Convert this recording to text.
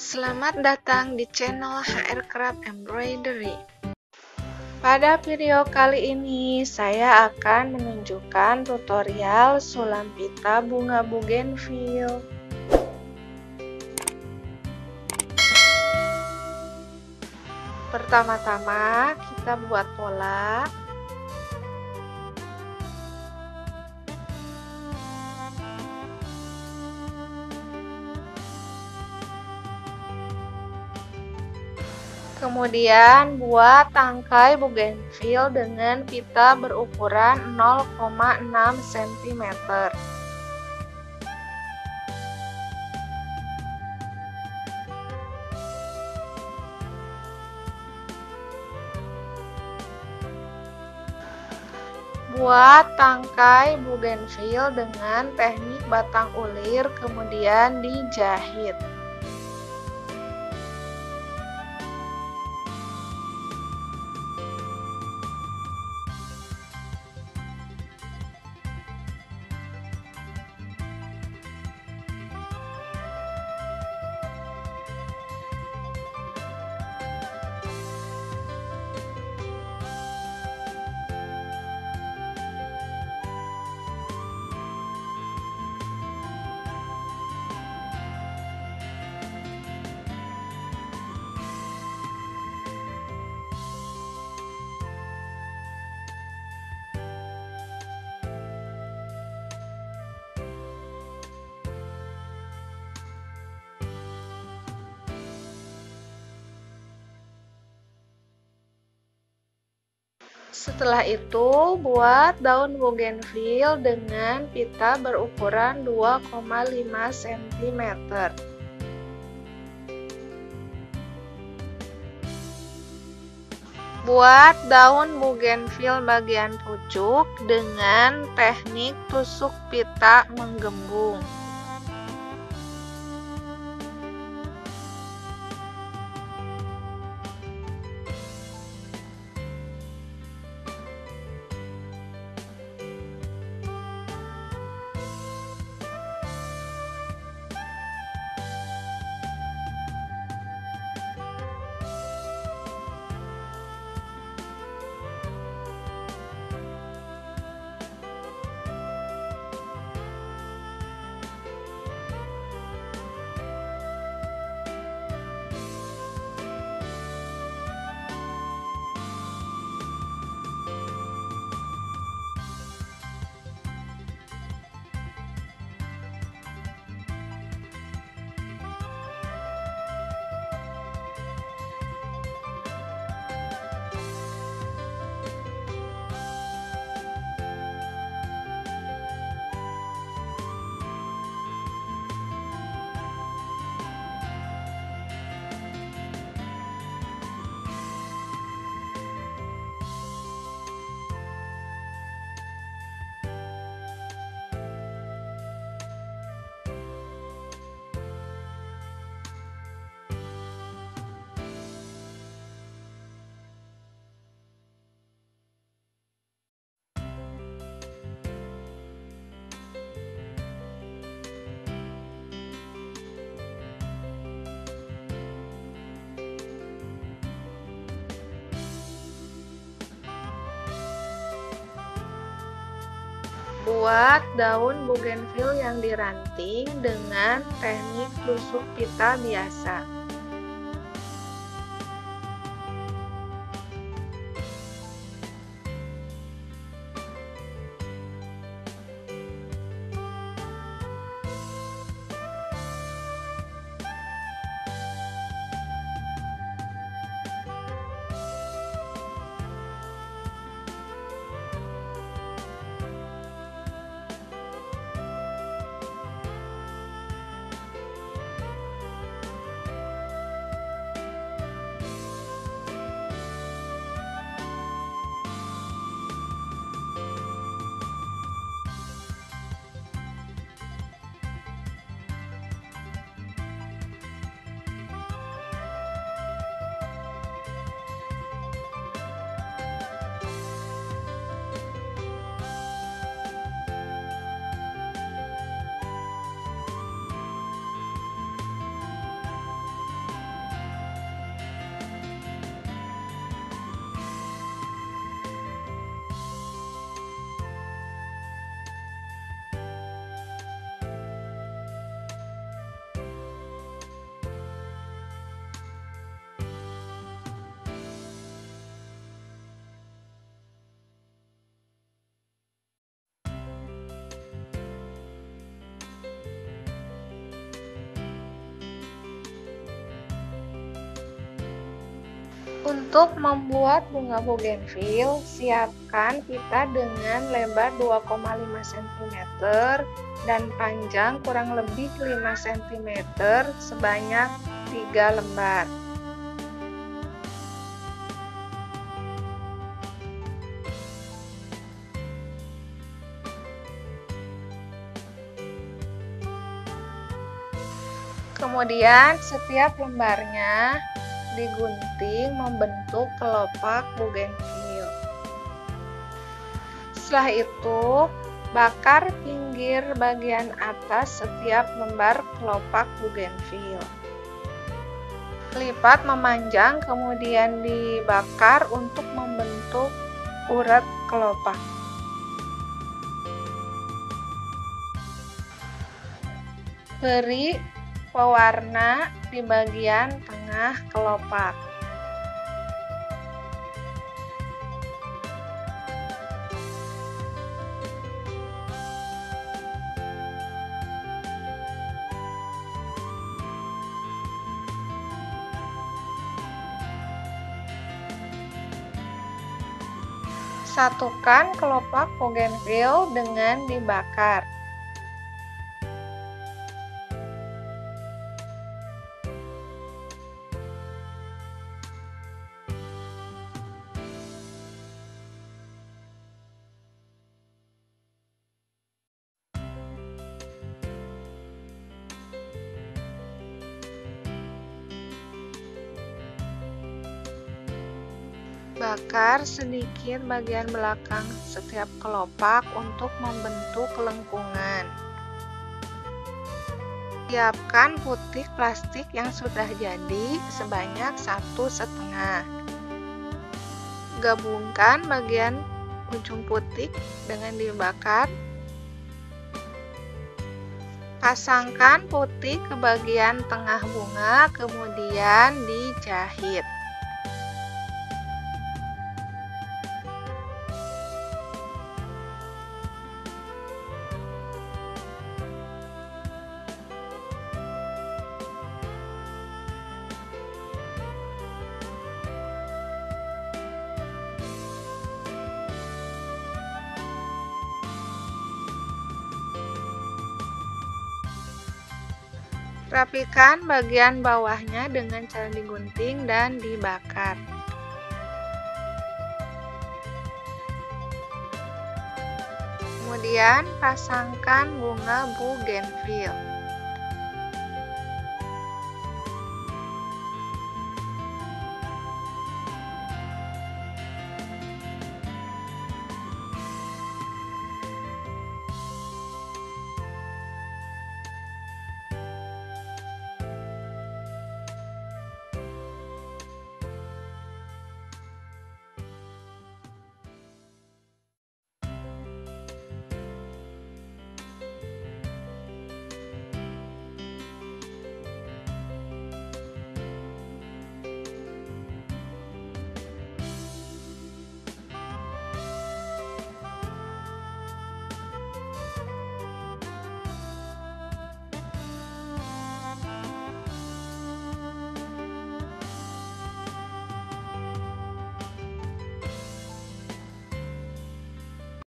Selamat datang di channel HR Craft Embroidery. Pada video kali ini saya akan menunjukkan tutorial sulam pita bunga bougainville. Pertama-tama kita buat pola. Kemudian buat tangkai bougainville dengan pita berukuran 0,6 cm. Buat tangkai bougainville dengan teknik batang ulir, kemudian dijahit. Setelah itu, buat daun bougainville dengan pita berukuran 2,5 cm. Buat daun bougainville bagian pucuk dengan teknik tusuk pita menggembung. Buat daun bougainville yang diranting dengan teknik tusuk pita biasa. Untuk membuat bunga bougainville, siapkan pita dengan lebar 2,5 cm dan panjang kurang lebih 5 cm sebanyak 3 lembar. Kemudian setiap lembarnya digunting membentuk kelopak bougainville. Setelah itu, bakar pinggir bagian atas setiap lembar kelopak bougainville. Lipat memanjang kemudian dibakar untuk membentuk urat kelopak. Beri pewarna di bagian tengah kelopak. Satukan kelopak bougainville dengan dibakar. Bakar sedikit bagian belakang setiap kelopak untuk membentuk lengkungan. Siapkan putik plastik yang sudah jadi sebanyak 1,5. Gabungkan bagian ujung putik dengan dibakar. Pasangkan putik ke bagian tengah bunga, kemudian dijahit. Rapikan bagian bawahnya dengan cara digunting dan dibakar. Kemudian pasangkan bunga bougainville.